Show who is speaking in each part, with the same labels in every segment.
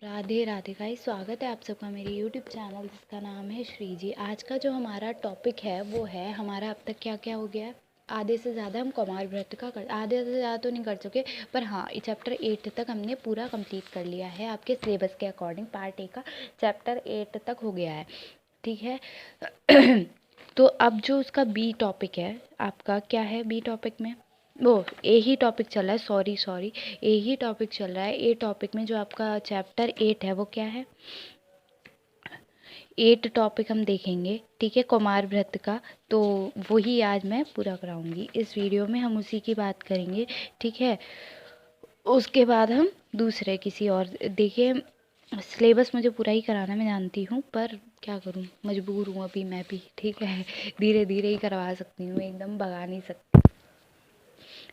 Speaker 1: Radhe Radhe guys, स्वागत है आप सबका मेरे यूट्यूब चैनल जिसका नाम है श्री जी। आज का जो हमारा टॉपिक है वो है हमारा अब तक क्या क्या हो गया है। आधे से ज़्यादा हम कुमार व्रत का आधे से ज़्यादा तो नहीं कर चुके, पर हाँ चैप्टर 8 तक हमने पूरा कंप्लीट कर लिया है। आपके सिलेबस के अकॉर्डिंग पार्ट ए का चैप्टर 8 तक हो गया है, ठीक है। तो अब जो उसका बी टॉपिक है, आपका क्या है बी टॉपिक में, वो ए ही टॉपिक चल रहा है, सॉरी ए ही टॉपिक चल रहा है। ए टॉपिक में जो आपका चैप्टर 8 है वो क्या है, 8 टॉपिक हम देखेंगे, ठीक है, कुमार व्रत का। तो वही आज मैं पूरा कराऊंगी इस वीडियो में, हम उसी की बात करेंगे, ठीक है। उसके बाद हम दूसरे किसी और, देखिए सिलेबस मुझे पूरा ही कराना मैं जानती हूँ, पर क्या करूँ, मजबूर हूँ अभी मैं भी, ठीक है। धीरे धीरे ही करवा सकती हूँ, एकदम भगा नहीं सकती,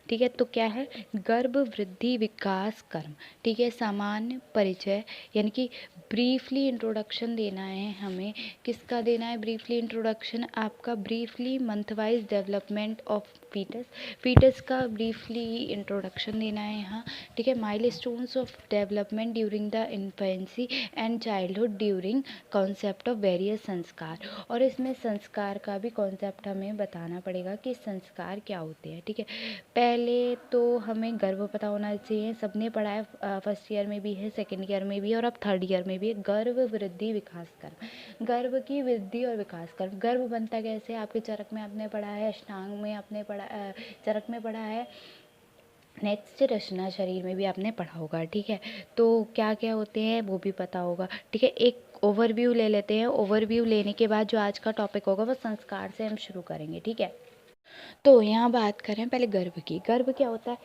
Speaker 1: ठीक है। तो क्या है, गर्भ वृद्धि विकास कर्म, ठीक है। सामान्य परिचय यानी कि ब्रीफली इंट्रोडक्शन देना है हमें। किसका देना है ब्रीफली इंट्रोडक्शन, आपका briefly month wise development of foetus, foetus का ब्रीफली इंट्रोडक्शन देना है यहाँ, ठीक है। Milestones of development during the infancy and childhood during concept of various sanskar, और इसमें संस्कार का भी कॉन्सेप्ट हमें बताना पड़ेगा कि संस्कार क्या होते हैं, ठीक है। पहले तो हमें गर्भ पता होना चाहिए, सबने पढ़ा है, फर्स्ट ईयर में भी है, सेकेंड ईयर में भी है, और अब थर्ड ईयर में भी है। गर्भ वृद्धि विकास कर्म, गर्भ की वृद्धि और विकास कर्म। गर्भ बनता कैसे, आपके चरक में आपने पढ़ा है, अष्टांग में आपने पढ़ा, चरक में पढ़ा है, नेक्स्ट रचना शरीर में भी आपने पढ़ा होगा, ठीक है। तो क्या क्या होते हैं वो भी पता होगा, ठीक है। एक ओवरव्यू ले लेते हैं, ओवरव्यू लेने के बाद जो आज का टॉपिक होगा वो संस्कार से हम शुरू करेंगे, ठीक है। तो यहाँ बात करें पहले गर्भ की। गर्भ क्या होता है,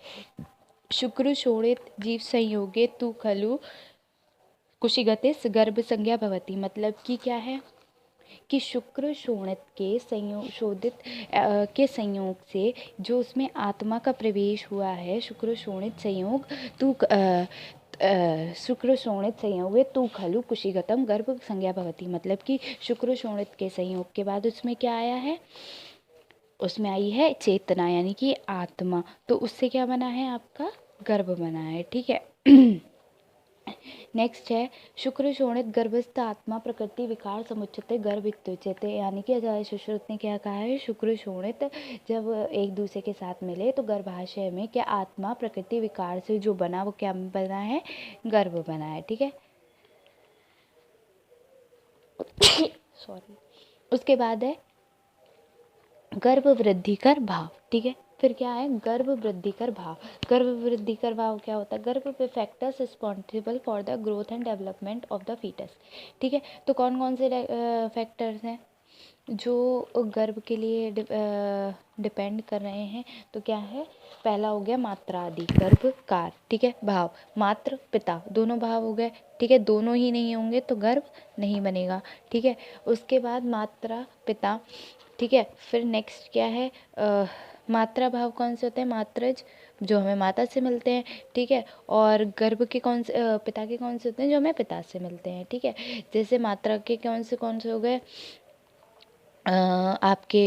Speaker 1: शुक्र शोणित जीव संयोगे तु खलु कुशीगतिस गर्भ संज्ञा भवति, मतलब कि क्या है कि शुक्र शोणित के के संयोग से जो उसमें आत्मा का प्रवेश हुआ है, शुक्र शोणित संयोग तू शुक्र शोणित संयोग तू खलु कुशीगतम गर्भ संज्ञा भवति, मतलब कि शुक्र शोणित के संयोग के बाद उसमें क्या आया है, उसमें आई है चेतना यानी कि आत्मा, तो उससे क्या बना है, आपका गर्भ बना है, ठीक है। नेक्स्ट है शुक्र शोणित गर्भस्थ आत्मा प्रकृति विकार समुच्चते गर्भ इत्युच्यते, यानी कि अजय सुश्रुत ने क्या कहा है, शुक्र शोणित जब एक दूसरे के साथ मिले तो गर्भाशय में क्या आत्मा प्रकृति विकार से जो बना वो क्या बना है, गर्भ बना है, ठीक है। सॉरी। उसके बाद है गर्भ वृद्धि कर भाव, ठीक है। फिर क्या है, गर्भ वृद्धि कर भाव। गर्भ वृद्धि कर भाव क्या होता है, garbh factors responsible for the growth and development of the foetus, ठीक है। तो कौन कौन से फैक्टर्स हैं जो गर्भ के लिए डिपेंड कर रहे हैं, तो क्या है, पहला हो गया मात्रा आदि, गर्भकार, ठीक है। भाव, मात्र पिता दोनों भाव हो गए, ठीक है। दोनों ही नहीं होंगे तो गर्भ नहीं बनेगा, ठीक है। उसके बाद मात्रा पिता, ठीक है। फिर नेक्स्ट क्या है, मात्रा भाव कौन से होते हैं, मात्रज जो हमें माता से मिलते हैं, ठीक है। और गर्भ के कौन से, पिता के कौन से होते हैं, जो हमें पिता से मिलते हैं, ठीक है। जैसे मात्रा के कौन से हो गए, आपके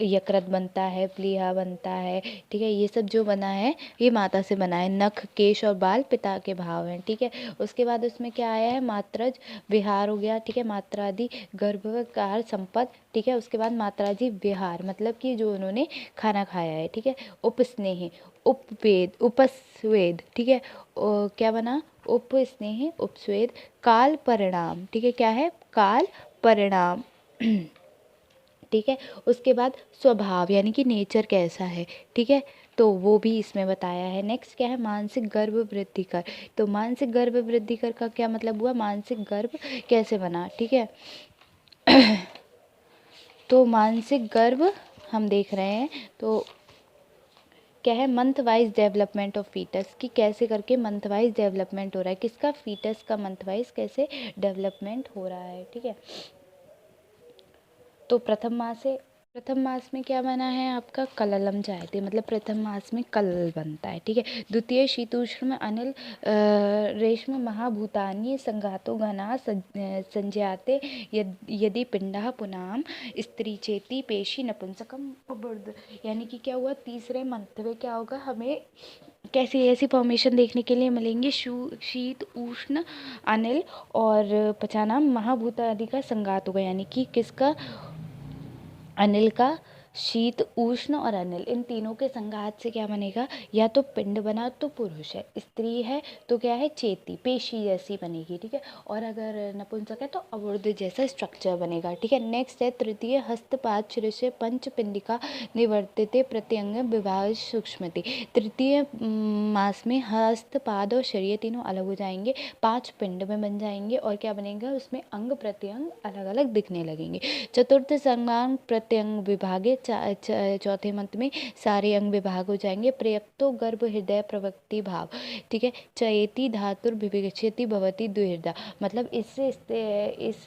Speaker 1: यकृत बनता है, प्लीहा बनता है, ठीक है। ये सब जो बना है ये माता से बना है। नख, केश और बाल पिता के भाव हैं, ठीक है। उसके बाद उसमें क्या आया है, मात्रज विहार हो गया, ठीक है। मात्रादि गर्भकार संपद, ठीक है। उसके बाद मात्रादि विहार मतलब कि जो उन्होंने खाना खाया है, ठीक है। उपस्नेह, उपवेद, उपस्वेद, ठीक है। क्या बना, उपस्नेह, उपस्वेद, काल परिणाम, ठीक है। क्या है, काल परिणाम, ठीक है। उसके बाद स्वभाव यानी कि नेचर कैसा है, ठीक है, तो वो भी इसमें बताया है। नेक्स्ट क्या है, मानसिक गर्भ वृद्धि कर। तो मानसिक गर्भ वृद्धि कर का क्या मतलब हुआ, मानसिक गर्भ कैसे बना, ठीक है। तो मानसिक गर्भ हम देख रहे हैं, तो क्या है, month wise development of foetus, की कैसे करके मंथ वाइज डेवलपमेंट हो रहा है, किसका, फीटस का मंथ वाइज कैसे डेवलपमेंट हो रहा है, ठीक है। तो प्रथम माह से प्रथम मास में क्या बना है आपका कललम जायते, मतलब प्रथम मास में कलल बनता है, ठीक है। द्वितीय शीतोष्ण में अनिल रेशम महाभूतानि संघातो घना संज्ञाते यदि पिंडः पुनाम स्त्री चेती पेशी नपुंसकम अबुर्द। यानी कि क्या हुआ, तीसरे मंथ में क्या होगा, हमें कैसी ऐसी फॉर्मेशन देखने के लिए मिलेंगे, शीत उष्ण अनिल और पचाना महाभूत आदि का संघात होगा। यानी कि किसका, अनिल का, शीत उष्ण और अनिल, इन तीनों के संघात से क्या बनेगा, या तो पिंड बना तो पुरुष है, स्त्री है तो क्या है चेती पेशी जैसी बनेगी, ठीक है। और अगर नपुंसक है तो अवुर्ध जैसा स्ट्रक्चर बनेगा, ठीक है। नेक्स्ट है तृतीय हस्तपाद शिरसे पंच पिंडिका निवर्तिते प्रत्यंग विभाग सूक्ष्मति। तृतीय मास में हस्तपाद और शरीर तीनों अलग हो जाएंगे, 5 पिंड में बन जाएंगे और क्या बनेगा, उसमें अंग प्रत्यंग अलग अलग दिखने लगेंगे। चतुर्थ संगांग प्रत्यंग विभागे, चौथे मंत्र में सारे अंग विभाग हो जाएंगे। प्रयक्तो गर्भ हृदय प्रवृत्ति भाव, ठीक है। चयेति धातुर विविक्षति भवति द्विहृदय, मतलब इससे इस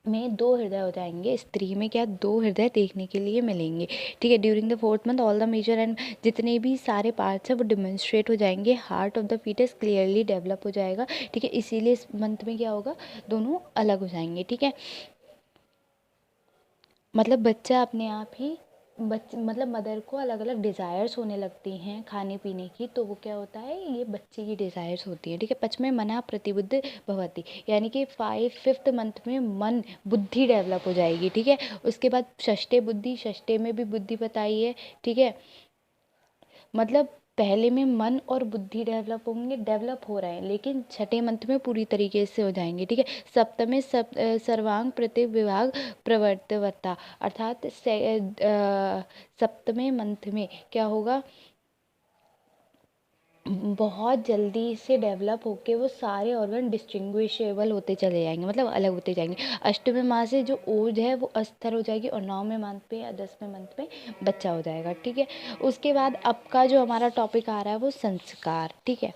Speaker 1: में 2 हृदय हो जाएंगे, स्त्री में क्या 2 हृदय देखने के लिए मिलेंगे, ठीक है। During the 4th month all the major and जितने भी सारे पार्ट्स हैं वो डिमॉन्स्ट्रेट हो जाएंगे, heart of the foetus clearly develop हो जाएगा, ठीक है। इसीलिए इस मंथ में क्या होगा, दोनों अलग हो जाएंगे, ठीक है। मतलब बच्चा अपने आप ही मतलब मदर को अलग अलग डिज़ायर्स होने लगती हैं खाने पीने की, तो वो क्या होता है, ये बच्चे की डिज़ायर्स होती हैं, ठीक है। पचमें मना प्रतिबुद्ध भवती, यानी कि 5th मंथ में मन बुद्धि डेवलप हो जाएगी, ठीक है। उसके बाद षष्ठे बुद्धि, षष्ठे में भी बुद्धि बताई है, ठीक है। मतलब पहले में मन और बुद्धि डेवलप होंगे, डेवलप हो रहे हैं, लेकिन छठे मंथ में पूरी तरीके से हो जाएंगे, ठीक है। सप्तमें सर्वांग प्रति विभाग प्रवर्तवता, अर्थात सप्तमें मंथ में क्या होगा, बहुत जल्दी से डेवलप होके वो सारे ऑर्गन डिस्टिंग्विशेबल होते चले जाएंगे, मतलब अलग होते जाएंगे। अष्टवें माह से जो ओज है वो अस्थिर हो जाएगी और 9वें मंथ पे या 10वें मंथ पे बच्चा हो जाएगा, ठीक है। उसके बाद अब का जो हमारा टॉपिक आ रहा है वो संस्कार, ठीक है।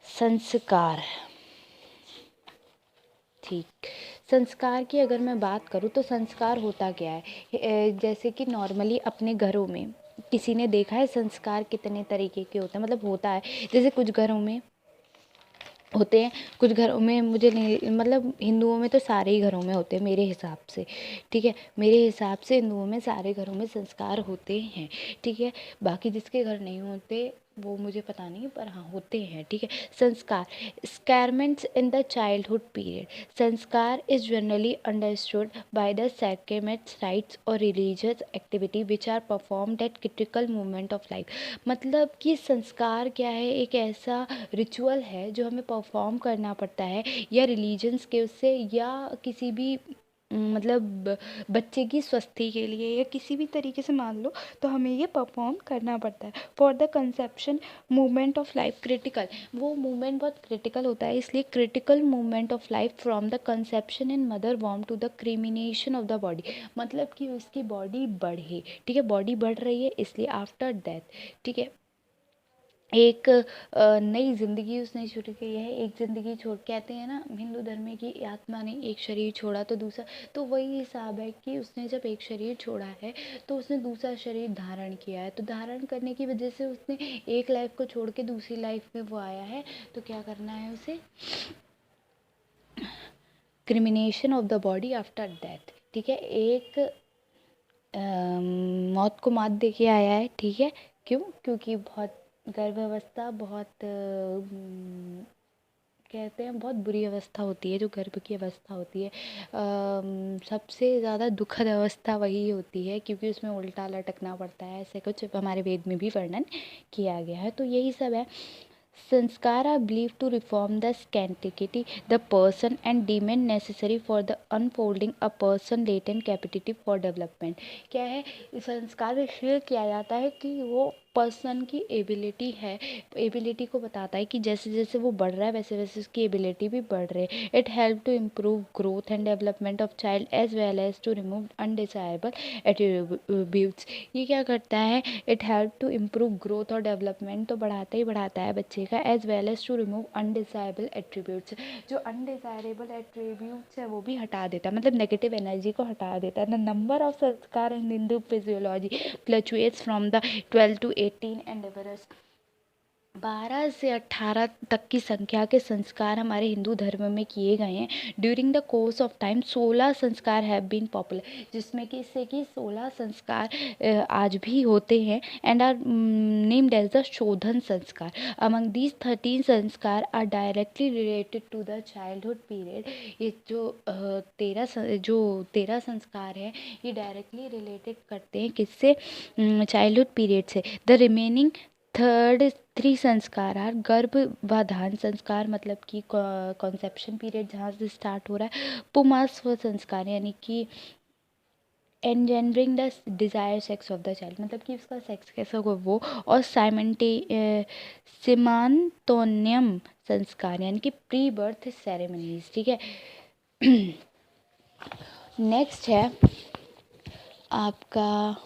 Speaker 1: संस्कार, ठीक। संस्कार की अगर मैं बात करूँ तो संस्कार होता क्या है, जैसे कि नॉर्मली अपने घरों में किसी ने देखा है संस्कार कितने तरीके के होते हैं, मतलब होता है, जैसे कुछ घरों में होते हैं, कुछ घरों में मुझे नहीं, मतलब हिंदुओं में तो सारे ही घरों में होते हैं मेरे हिसाब से, ठीक है। मेरे हिसाब से हिंदुओं में सारे घरों में संस्कार होते हैं, ठीक है। बाकी जिसके घर नहीं होते वो मुझे पता नहीं, पर हाँ होते हैं, ठीक है। Sanskar, sacraments in the childhood period. Sanskar is generally understood by the sacraments rites और religious activity which are performed at critical moment of life. मतलब कि संस्कार क्या है, एक ऐसा रिचुअल है जो हमें परफॉर्म करना पड़ता है, या रिलीजन्स के उससे, या किसी भी मतलब बच्चे की स्वस्थी के लिए, या किसी भी तरीके से मान लो तो हमें ये परफॉर्म करना पड़ता है। For the conception movement of life critical, वो मूवमेंट बहुत क्रिटिकल होता है, इसलिए critical movement of life from the conception in mother वॉर्म to the culmination of the body, मतलब कि उसकी बॉडी बढ़े, ठीक है। बॉडी बढ़ रही है इसलिए आफ्टर डेथ, ठीक है, एक नई जिंदगी उसने शुरू की है, एक जिंदगी छोड़, कहते हैं ना हिंदू धर्म में कि आत्मा ने एक शरीर छोड़ा तो दूसरा, तो वही हिसाब है कि उसने जब एक शरीर छोड़ा है तो उसने दूसरा शरीर धारण किया है, तो धारण करने की वजह से उसने एक लाइफ को छोड़ के दूसरी लाइफ में वो आया है, तो क्या करना है उसे, cremation of the body after death, ठीक है। एक मौत को मात दे के आया है, ठीक है। क्यों, क्योंकि बहुत गर्भावस्था बहुत कहते हैं बहुत बुरी अवस्था होती है, जो गर्भ की अवस्था होती है, सबसे ज़्यादा दुखद अवस्था वही होती है, क्योंकि उसमें उल्टा लटकना पड़ता है, ऐसे कुछ हमारे वेद में भी वर्णन किया गया है, तो यही सब है। संस्कार are believed to reform the scanticity the person and deemed necessary for the unfolding a person latent capacity for development। क्या है, संस्कार इसलिए किया जाता है कि वो पर्सन की एबिलिटी है, एबिलिटी को बताता है कि जैसे जैसे वो बढ़ रहा है वैसे वैसे उसकी एबिलिटी भी बढ़ रही है। It help to improve growth and development of child as well as to remove undesirable attributes. ये क्या करता है, it help to improve growth और डेवलपमेंट तो बढ़ाता है बच्चे का, as well as to remove undesirable attributes. जो अनडिजायरेबल एट्रीब्यूट्स है वो भी हटा देता है, मतलब नेगेटिव एनर्जी को हटा देता है। The number of sanskar in Hindu physiology fluctuates from the 12 to 18 endeavours. 12 से 18 तक की संख्या के संस्कार हमारे हिंदू धर्म में किए गए हैं। During the course of time 16 संस्कार हैव बीन पॉपुलर, जिसमें कि इससे कि 16 संस्कार आज भी होते हैं and are named as the shodhan sanskar. Among these 13 sanskar are directly related to the childhood period. ये जो 13 संस्कार है ये डायरेक्टली रिलेटेड करते हैं किससे, चाइल्डहुड पीरियड से। द रिमेनिंग थर्ड 3 संस्कार आर गर्भधान संस्कार, मतलब कि कॉन्सेप्शन पीरियड जहाँ से स्टार्ट हो रहा है। पुमास्व संस्कार यानी कि engendering the desire sex of the child, मतलब कि उसका सेक्स कैसा होगा वो। और सिमांतोनियम संस्कार यानी कि प्री बर्थ सेरेमनीज। ठीक है। नेक्स्ट है आपका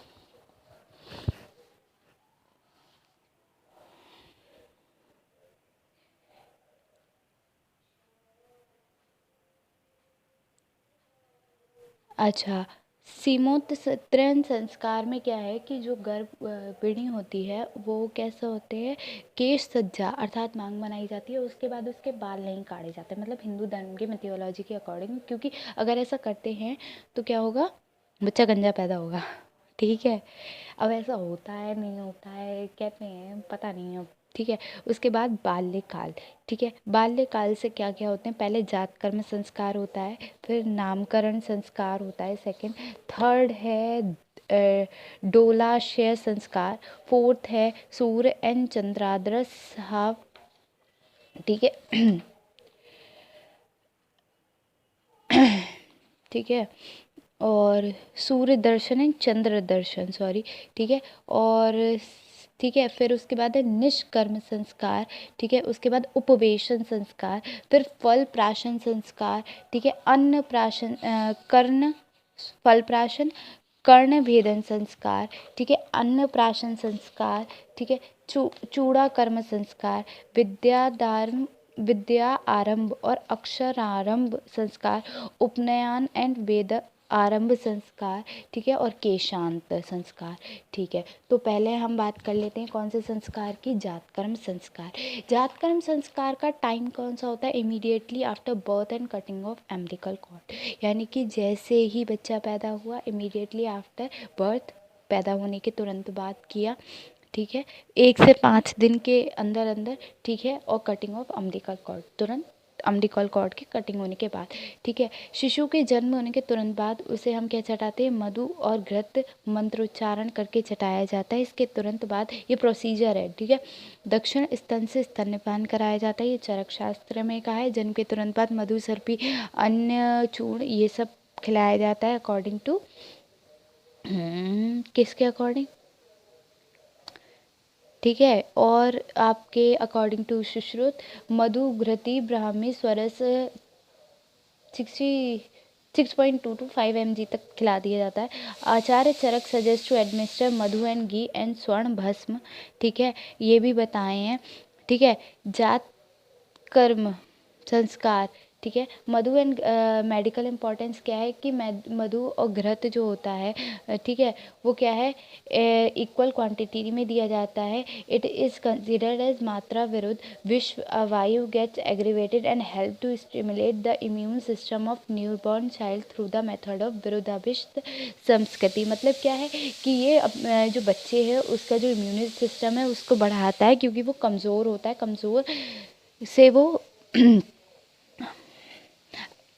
Speaker 1: अच्छा, सीमोत्सर्जन संस्कार में क्या है कि जो गर्भपिणी होती है वो कैसे होते हैं, केश सज्जा अर्थात मांग बनाई जाती है, उसके बाद उसके बाल नहीं काटे जाते, मतलब हिंदू धर्म की मिथोलॉजी के अकॉर्डिंग, क्योंकि अगर ऐसा करते हैं तो क्या होगा, बच्चा गंजा पैदा होगा। ठीक है। अब ऐसा होता है नहीं होता है कहते हैं, पता नहीं अब। ठीक है। उसके बाद बाल्यकाल। ठीक है। बाल्यकाल से क्या क्या होते हैं, पहले जात कर्म संस्कार होता है, फिर नामकरण संस्कार होता है सेकंड, थर्ड है डोलाशय संस्कार, फोर्थ है सूर्य एंड चंद्रादृश हाव। ठीक है। ठीक है। और सूर्य दर्शन एंड चंद्र दर्शन, सॉरी। ठीक है। और ठीक है, फिर उसके बाद है निष्कर्म संस्कार। ठीक है। उसके बाद उपवेशन संस्कार, फिर फल प्राशन संस्कार। ठीक है। अन्न प्राशन कर्ण फल प्राशन, कर्ण भेदन संस्कार। ठीक है। अन्न प्राशन संस्कार। ठीक है। चूड़ा कर्म संस्कार, विद्या आरंभ और अक्षरारंभ संस्कार, उपनयन एंड वेद आरंभ संस्कार। ठीक है। और केशांत संस्कार। ठीक है। तो पहले हम बात कर लेते हैं कौन से संस्कार की, जातकर्म संस्कार। जातकर्म संस्कार का टाइम कौन सा होता है, immediately after birth and cutting of umbilical cord, यानी कि जैसे ही बच्चा पैदा हुआ इमीडिएटली आफ्टर बर्थ, पैदा होने के तुरंत बाद किया। ठीक है। 1 से 5 दिन के अंदर अंदर। ठीक है। और कटिंग ऑफ अम्बिलिकल कॉर्ड, तुरंत अम्बिलिकल कॉर्ड की कटिंग होने के बाद। ठीक है। शिशु के जन्म होने के तुरंत बाद उसे हम क्या चटाते हैं, मधु और घृत मंत्रोच्चारण करके चटाया जाता है। इसके तुरंत बाद ये प्रोसीजर है। ठीक है। दक्षिण स्तन से स्तन्यपान कराया जाता है, ये चरक शास्त्र में कहा है। जन्म के तुरंत बाद मधु सर्पी अन्य चूर्ण ये सब खिलाया जाता है अकॉर्डिंग टू किसके अकॉर्डिंग। ठीक है। और आपके अकॉर्डिंग टू सुश्रुत मधु घृति ब्राह्मी स्वरस 6.2 to 5 mg तक खिला दिया जाता है। Acharya Charak suggest to administer madhu and ghee and swarna bhasma. ठीक है। ये भी बताए हैं। ठीक है। जात कर्म संस्कार। ठीक है। मधु एंड मेडिकल इम्पोर्टेंस क्या है कि मधु और घृत जो होता है, ठीक है, वो क्या है, इक्वल क्वांटिटी में दिया जाता है। इट इज़ कंसिडर्ड एज मात्रा विरुद्ध विश्व वायु gets aggravated and help to stimulate the immune system of newborn child through the method of विरोधाभिष्ट संस्कृति। मतलब क्या है कि ये जो बच्चे हैं उसका जो इम्यून सिस्टम है उसको बढ़ाता है, क्योंकि वो कमज़ोर होता है, कमज़ोर से वो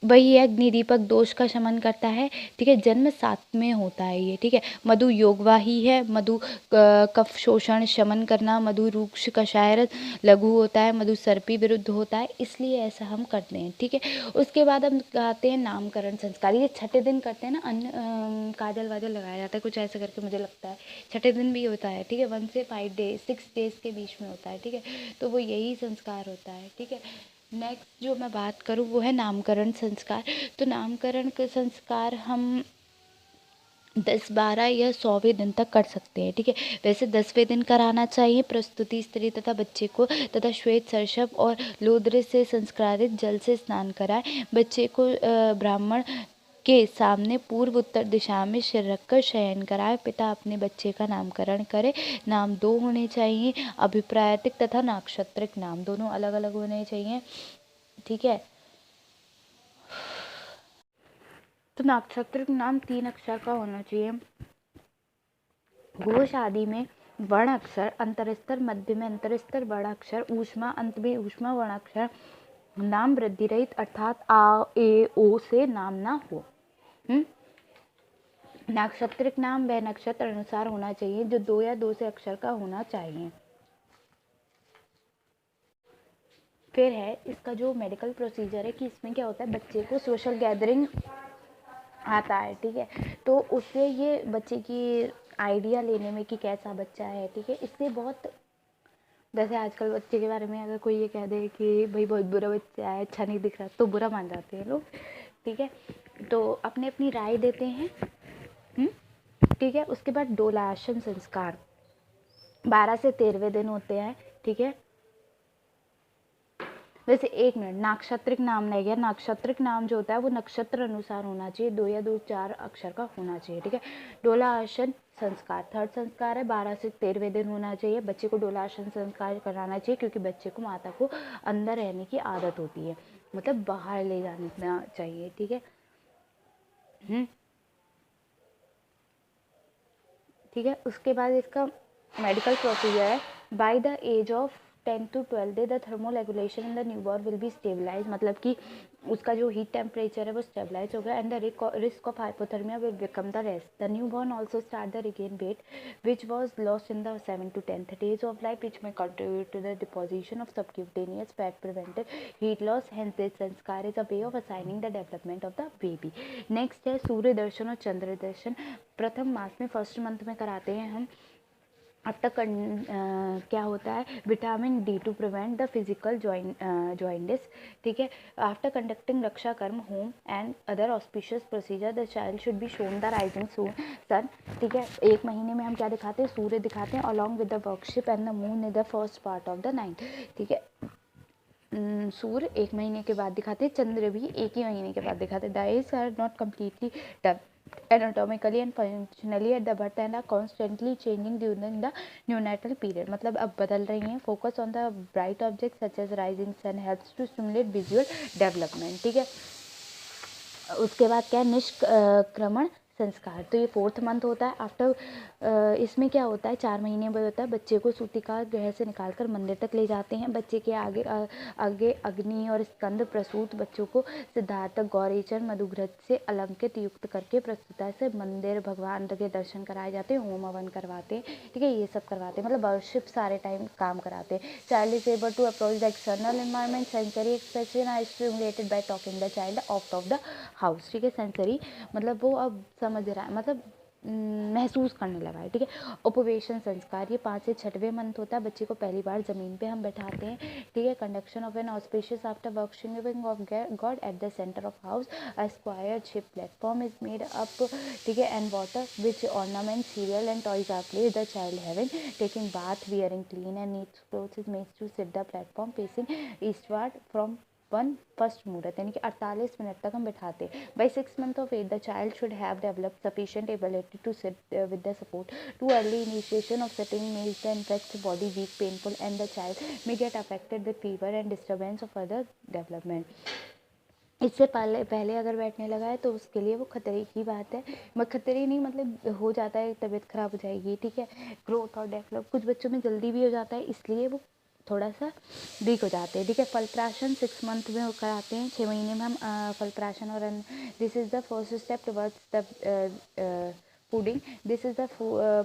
Speaker 1: वही है, अग्नि दीपक दोष का शमन करता है, ठीक है। जन्म 7 में होता है ये, ठीक है। मधु योगवाही है, मधु कफ शोषण शमन करना, मधु रूक्ष कषाय लघु होता है, मधु सर्पी विरुद्ध होता है, इसलिए ऐसा हम करते हैं, ठीक है। उसके बाद हम कहते हैं नामकरण संस्कार, ये छठे दिन करते हैं ना, अन्न काजल वाजल लगाया जाता है, कुछ ऐसा करके मुझे लगता है छठे दिन भी होता है, ठीक है। 1 से 5 डेज 6 डेज के बीच में होता है, ठीक है। तो वो यही संस्कार होता है, ठीक है। नेक्स्ट जो मैं बात करूँ वो है नामकरण संस्कार। तो नामकरण के संस्कार हम 10, 12 या 100वें दिन तक कर सकते हैं, ठीक है। वैसे 10वें दिन कराना चाहिए। प्रस्तुति स्त्री तथा बच्चे को तथा श्वेत सरसप और लोद्र से संस्कारित जल से स्नान कराए। बच्चे को ब्राह्मण के सामने पूर्व उत्तर दिशा में सिर रखकर शयन कराए। पिता अपने बच्चे का नामकरण करे। नाम 2 होने चाहिए, अभिप्रायतिक तथा नाक्षत्रिक नाम, दोनों अलग अलग होने चाहिए, ठीक है। तो नाक्षत्रिक नाम 3 अक्षर का होना चाहिए। घोष आदि में वर्ण अक्षर, अंतरस्तर मध्य में अंतरस्तर वर्ण अक्षर, ऊष्मा अंत में ऊष्मा वर्ण अक्षर। नाम वृद्धि रहित अर्थात आ ए ओ से नाम ना हो। नाक्षत्रिक नाम वह नक्षत्र अनुसार होना चाहिए जो 2 या 2 से अक्षर का होना चाहिए। फिर है इसका जो मेडिकल प्रोसीजर है कि इसमें क्या होता है, बच्चे को सोशल गैदरिंग आता है, ठीक है। तो उससे ये बच्चे की आइडिया लेने में कि कैसा बच्चा है, ठीक है। इससे बहुत, वैसे आजकल बच्चे के बारे में अगर कोई ये कह दे कि भाई बहुत बुरा बच्चा है, अच्छा नहीं दिख रहा, तो बुरा मान जाते हैं लोग, ठीक है। तो अपनी अपनी राय देते हैं, ठीक है। उसके बाद डोलाशन संस्कार 12 से 13वें दिन होते हैं, ठीक है। वैसे 1 मिनट, नाक्षत्रिक नाम नहीं गया, नाक्षत्रिक नाम जो होता है वो नक्षत्र अनुसार होना चाहिए, 2 या 2 4 अक्षर का होना चाहिए, ठीक है। डोलासन संस्कार 3rd संस्कार है, 12 से 13वें दिन होना चाहिए। बच्चे को डोलासन संस्कार कराना चाहिए क्योंकि बच्चे को माता को अंदर रहने की आदत होती है, मतलब बाहर ले जाना चाहिए, ठीक है। ठीक है। उसके बाद इसका मेडिकल प्रोसीजर है, by the age of 10 to 12 day the thermoregulation in the newborn will be stabilize, मतलब कि उसका जो हीट टेम्परेचर है वो स्टेबलाइज हो गया। And the risk of hypothermia will become the rest. The newborn also start the regain weight which was lost in the 7 to 10th days of life, which may contribute to the deposition of subcutaneous fat prevented heat loss. Hence this sanskar is a way of assigning the development of the baby. Next है सूर्य दर्शन और चंद्र दर्शन। प्रथम मास में, first month में कराते हैं हम। अब तक क्या होता है, vitamin D to prevent the physical jaundice, ठीक है। After conducting raksha karma homa and other auspicious procedure the child should be shown the rising sun, ठीक है। 1 महीने में हम क्या दिखाते हैं, सूर्य दिखाते हैं along with the worship and the moon in the first part of the night, ठीक है। सूर्य 1 महीने के बाद दिखाते हैं, चंद्र भी 1 ही महीने के बाद दिखाते हैं। These are not completely done anatomically and functionally at the birth and are constantly changing during the neonatal period, मतलब अब बदल रही हैं। focus on the bright objects such as rising sun helps to stimulate visual development, ठीक है। उसके बाद क्या है, निष्क्रमण संस्कार। तो ये 4th मंथ होता है। आफ्टर इसमें क्या होता है, 4 महीने बाद होता है। बच्चे को सूतिका गृह से निकालकर मंदिर तक ले जाते हैं। बच्चे के आगे अग्नि और स्कंद प्रसूत बच्चों को सिद्धार्थ गौरीचरण मधुघृत से अलंकृत युक्त करके प्रस्तुता से मंदिर भगवान के दर्शन कराए जाते हैं, होम हवन करवाते हैं, ठीक है। ये सब करवाते हैं, मतलब वर्शिप सारे टाइम काम कराते हैं। Child is able to approach the external environment, sensory expression are stimulated by talking the child out of the house, ठीक है। सेंसरी मतलब वो अब समझ रहा है, मतलब महसूस करने लगा है, ठीक है। उपवेशन संस्कार ये 5 से 6वें मंथ होता है। बच्चे को पहली बार जमीन पे हम बैठाते हैं, ठीक है। Conduction of an auspicious after worshipping of god at the centre of house, a square shape platform is made up, ठीक है, and water which ornament cereal and toys are placed. The child having taking bath wearing clean and neat clothes is made to sit the platform facing eastward from 1 first muhurta, यानी कि 48 minute तक हम बैठाते हैं। By 6 months of age the child should have developed sufficient ability to sit with the support. Too early initiation of sitting makes the infant body weak painful and the child may get affected with fever and disturbance of other development। इससे पहले अगर बैठने लगा है तो उसके लिए वो खतरे की बात है। खतरे नहीं, मतलब हो जाता है, तबीयत खराब हो जाएगी, ठीक है। ग्रोथ और डेवलप कुछ बच्चों में जल्दी भी हो जाता है, इसलिए वो थोड़ा सा वीक हो जाते हैं, ठीक है। फलप्राशन 6 मंथ में कराते हैं, 6 महीने में हम फलप्राशन और this is the first step towards the fooding. This is the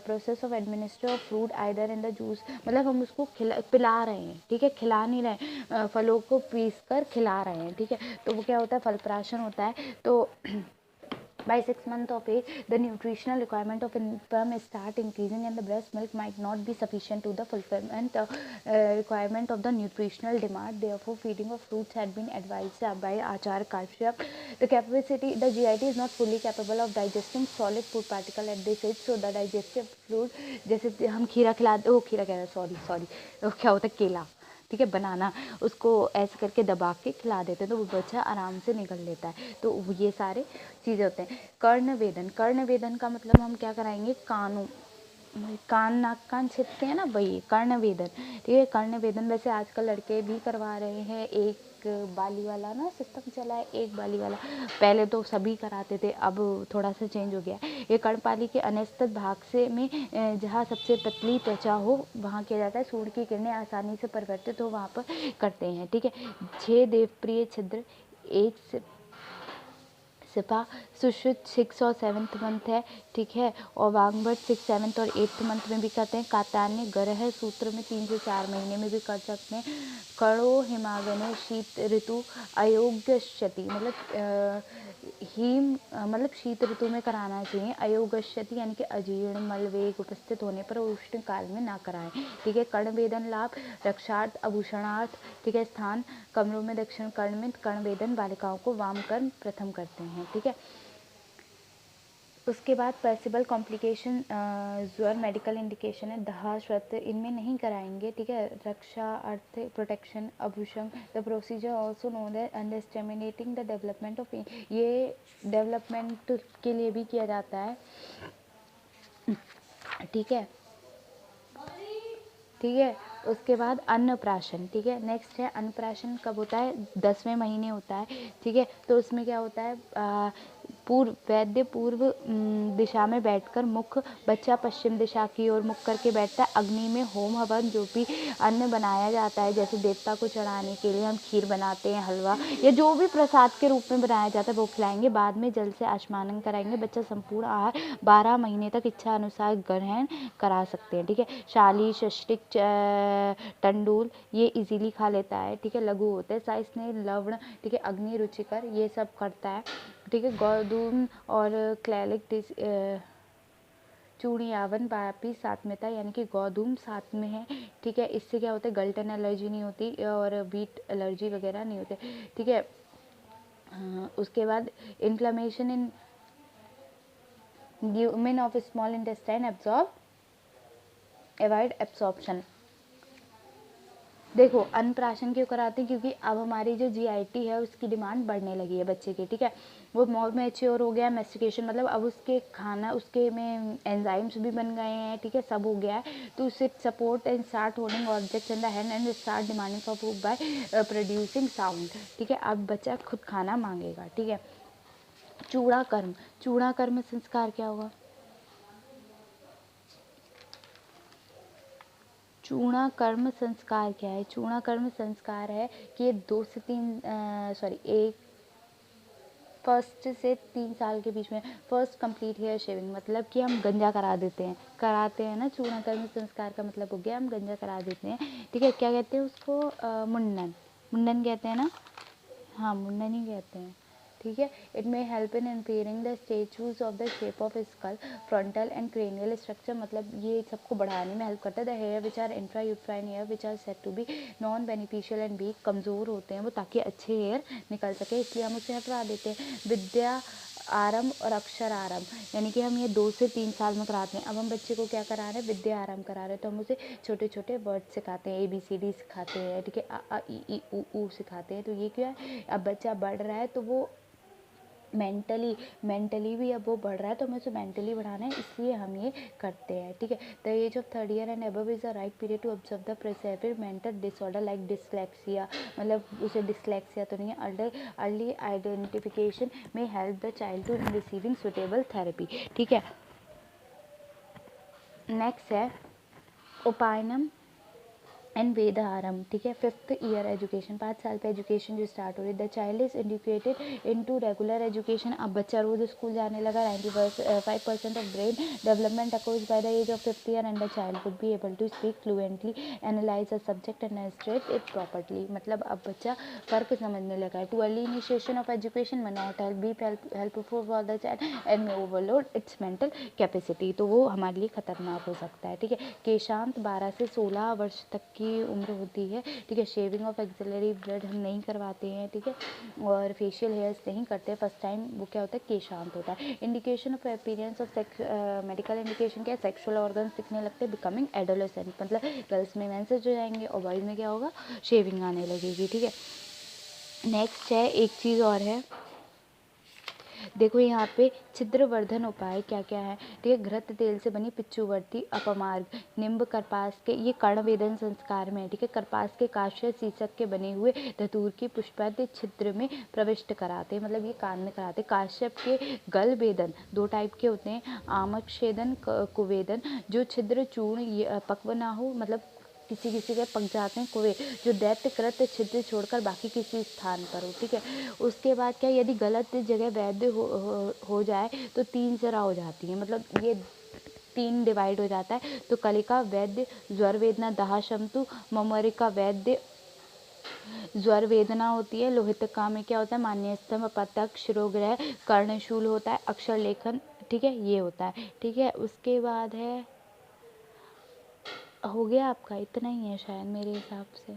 Speaker 1: process of administer of fruit either in the juice, मतलब हम उसको पिला रहे हैं, ठीक है, खिला नहीं रहे, फलों को पीस कर खिला रहे हैं, ठीक है। तो वो क्या होता है, फलप्राशन होता है। तो by 6 months of age, the nutritional requirement of sperm start increasing and the breast milk might not be sufficient to the fulfillment requirement of the nutritional demand. Therefore, feeding of fruits had been advised by Acharya Kashyap. The GIT is not fully capable of digesting solid food particle at this age, so the digestive fluid, जैसे हम खीरा खिलाते, वो खीरा कह रहे हैं, sorry क्या होता है, केला, ठीक है, बनाना, उसको ऐसे करके दबा के खिला देते हैं तो वो बच्चा आराम से निकल लेता है। तो ये सारे चीज़ें होते हैं। कर्णवेदन, कर्णवेदन का मतलब हम क्या कराएंगे, कान नाक कान छिदते हैं ना, वही कर्णवेदन, ठीक है। कर्णवेदन वैसे आजकल लड़के भी करवा रहे हैं, एक बाली वाला ना सिस्टम चला है, एक बाली वाला, पहले तो सभी कराते थे, अब थोड़ा सा चेंज हो गया। ये कर्णपाली के अनस्थित भाग से में जहाँ सबसे पतली त्वचा हो वहाँ किया जाता है, सूर्य की किरणें आसानी से परिवर्तित हो वहाँ पर करते हैं, ठीक है। 6 देवप्रिय छिद्र, एक सिपा सुश्रुत 6 और 7th मंथ है, ठीक है। और वांगभट 6, 7th और 8th मंथ में भी करते हैं। कात्यायनी ग्रह सूत्र में 3 से 4 महीने में भी कर सकते हैं। कड़ो हिमागने शीत ऋतु अयोग्यश्यति, मतलब मतलब शीत ऋतु में कराना चाहिए। अयोग्यश्यति यानी कि अजीर्ण मलवेग उपस्थित होने पर उष्ण काल में ना कराएं, ठीक है। कर्णवेदन लाभ, रक्षार्थ, आभूषणार्थ, ठीक है। स्थान कमरों में दक्षिण कर्ण में कर्णवेदन बालिकाओं को वाम कर्ण प्रथम करते हैं, ठीक है। उसके बाद पॉसिबल कॉम्प्लिकेशन, ज्वर, मेडिकल इंडिकेशन है, दहा, श्वत, इनमें नहीं कराएंगे, ठीक है। रक्षा अर्थ, प्रोटेक्शन, आभूषण, the procedure also known as understimulating the development of, ये डेवलपमेंट के लिए भी किया जाता है, ठीक है, ठीक है। उसके बाद अन्नप्राशन, ठीक है। नेक्स्ट है अन्नप्राशन, कब होता है, 10वें महीने होता है, ठीक है। तो उसमें क्या होता है, वैद्य पूर्व दिशा में बैठकर मुख, बच्चा पश्चिम दिशा की ओर मुख करके बैठता है। अग्नि में होम हवन, जो भी अन्न बनाया जाता है, जैसे देवता को चढ़ाने के लिए हम खीर बनाते हैं, हलवा या जो भी प्रसाद के रूप में बनाया जाता है वो खिलाएंगे। बाद में जल से आचमन कराएंगे। बच्चा संपूर्ण आहार 12 महीने तक इच्छा अनुसार ग्रहण करा सकते हैं, ठीक है। शाली, शस्टिक, टंडूल ये इजीली खा लेता है, ठीक है। लघु होते हैं, साइज ने लवण, ठीक है। अग्नि रुचिकर ये सब करता है, ठीक है। गौदूम और क्लैलिक चूड़ियावन वापी साथ में था, यानी कि गौधूम साथ में है, ठीक है। इससे क्या होता है, गल्टन एलर्जी नहीं होती और वीट एलर्जी वगैरह नहीं होते, ठीक है। उसके बाद inflammation in lumen of small intestine, avoid absorption. देखो अन्नप्राशन क्यों कराते हैं, क्योंकि अब हमारी जो जीआईटी है उसकी डिमांड बढ़ने लगी है बच्चे की, ठीक है। वो मोर मैच्योर हो गया, मेस्टिकेशन मतलब अब उसके खाना, उसके में एंजाइम्स भी बन गए हैं, ठीक है, सब हो गया है। तो उससे support and start holding objects in the hand and start demanding for food by producing sound, ठीक है। अब बच्चा खुद खाना मांगेगा, ठीक है। चूड़ा कर्म, चूड़ा कर्म संस्कार क्या होगा, चूड़ा कर्म संस्कार क्या है। चूड़ा कर्म संस्कार है कि 2 से 3 फर्स्ट से 3 साल के बीच में फर्स्ट कंप्लीट हेयर शेविंग, मतलब कि हम गंजा कराते हैं ना। चूड़ा कर्म संस्कार का मतलब हो गया हम गंजा करा देते हैं, ठीक है। क्या कहते हैं उसको, मुंडन कहते हैं ना, हाँ मुंडन ही कहते हैं, ठीक है। It may help in impairing the statues of the shape of skull, frontal and cranial structure, मतलब ये सबको बढ़ाने में हेल्प करता है। The hair which are intra uterine hair which are set to be non beneficial and weak, कमज़ोर होते हैं वो, ताकि अच्छे हेयर निकल सके, इसलिए हम उसे हटवा देते हैं। विद्या आरंभ और अक्षर आरंभ, यानी कि हम ये 2 से 3 साल में कराते हैं। अब हम बच्चे को क्या करा रहे हैं, विद्या आरंभ करा रहे हैं, तो हम उसे छोटे छोटे वर्ड सिखाते हैं, ABCD सिखाते हैं, ठीक है। अ ई ई उ सिखाते हैं। तो ये क्या है, अब बच्चा बढ़ रहा है तो वो मेंटली भी अब वो बढ़ रहा है, तो हमें उसे मेंटली बढ़ाना है, इसलिए हम ये करते हैं, ठीक है। The age of 3rd year and above is the right period to observe the precessive mental disorder like dyslexia, मतलब उसे डिसलेक्सिया तो नहीं है। अर्ली आइडेंटिफिकेशन में help the child to receiving suitable therapy, ठीक है। नेक्स्ट है उपायनम एंड वेदारम, ठीक है। 5th ईयर एजुकेशन, 5 साल पे एजुकेशन जो स्टार्ट हो रही है। The child is indicated into regular education, अब बच्चा रोज स्कूल जाने लगा। 95% of brain development occurs by the age of 5th year and the child would be able to speak fluently, analyse a subject and straight it properly, मतलब अब बच्चा फर्क समझने लगा है। Too early initiation of education में not helpful for the child and may overload its mental capacity, तो वो हमारे लिए खतरनाक हो सकता है, ठीक है। केशांत 12 से 16 वर्ष तक की उम्र होती है, ठीक है। शेविंग ऑफ एक्सिलरी ब्लड हम नहीं करवाते हैं, ठीक है, और फेशियल हेयर्स नहीं करते फर्स्ट टाइम, वो क्या होता है, केशांत होता है। Indication of appearance of medical indication क्या है, सेक्सुअल ऑर्गन्स दिखने लगते हैं। बिकमिंग एडोलेसेंट, मतलब गर्ल्स में मेंसेस हो जाएंगे और बॉयज में क्या होगा, शेविंग आने लगेगी, ठीक है। नेक्स्ट है, एक चीज़ और है, देखो यहाँ पे छिद्रवर्धन उपाय क्या क्या है, ठीक है। घृत तेल से बनी पिच्चुवर्ती, अपमार्ग, निम्ब, करपास के, ये कर्णवेदन संस्कार में है, ठीक है। करपास के काष्य शीशक के बने हुए धतूर की पुष्पाद्य छिद्र में प्रविष्ट कराते, मतलब ये कान में कराते। काश्यप के गल वेदन 2 टाइप के होते हैं, आमक्षेदन, कुवेदन, जो छिद्र चूर्ण पक्व ना हो, मतलब किसी किसी के पक जाते हैं, कुएं जो दैत्यकृत छिद्र छोड़कर बाकी किसी स्थान पर हो, ठीक है। उसके बाद क्या, यदि गलत जगह वैद्य हो जाए तो 3 जरा हो जाती है, मतलब ये 3 डिवाइड हो जाता है। तो कलिका वैद्य ज्वर वेदना दाह शमतु, ममरिका वैद्य ज्वर वेदना होती है। लोहितका में क्या होता है, मान्य स्तंभ, पतक, शिरोग्रह, कर्णशूल होता है, अक्षर लेखन, ठीक है, ये होता है, ठीक है। उसके बाद है, हो गया आपका, इतना ही है शायद मेरे हिसाब से,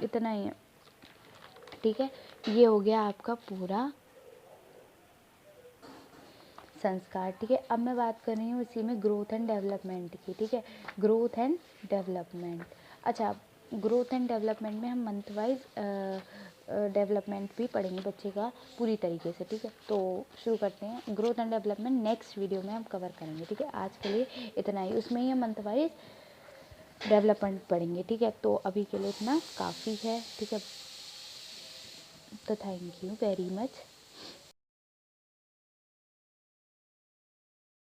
Speaker 1: इतना ही है, ठीक है। ये हो गया आपका पूरा संस्कार, ठीक है। अब मैं बात कर रही हूँ इसी में ग्रोथ एंड डेवलपमेंट की, ठीक है। ग्रोथ एंड डेवलपमेंट, अच्छा, ग्रोथ एंड डेवलपमेंट में हम मंथ वाइज डेवलपमेंट भी पढ़ेंगे बच्चे का पूरी तरीके से, ठीक है। तो शुरू करते हैं। Growth and development next video में हम कवर करेंगे, ठीक है। आज के लिए इतना ही, उसमें ही हम मंथ वाइज डेवलपमेंट पढ़ेंगे, ठीक है। तो अभी के लिए इतना काफ़ी है, ठीक है। तो थैंक यू वेरी मच।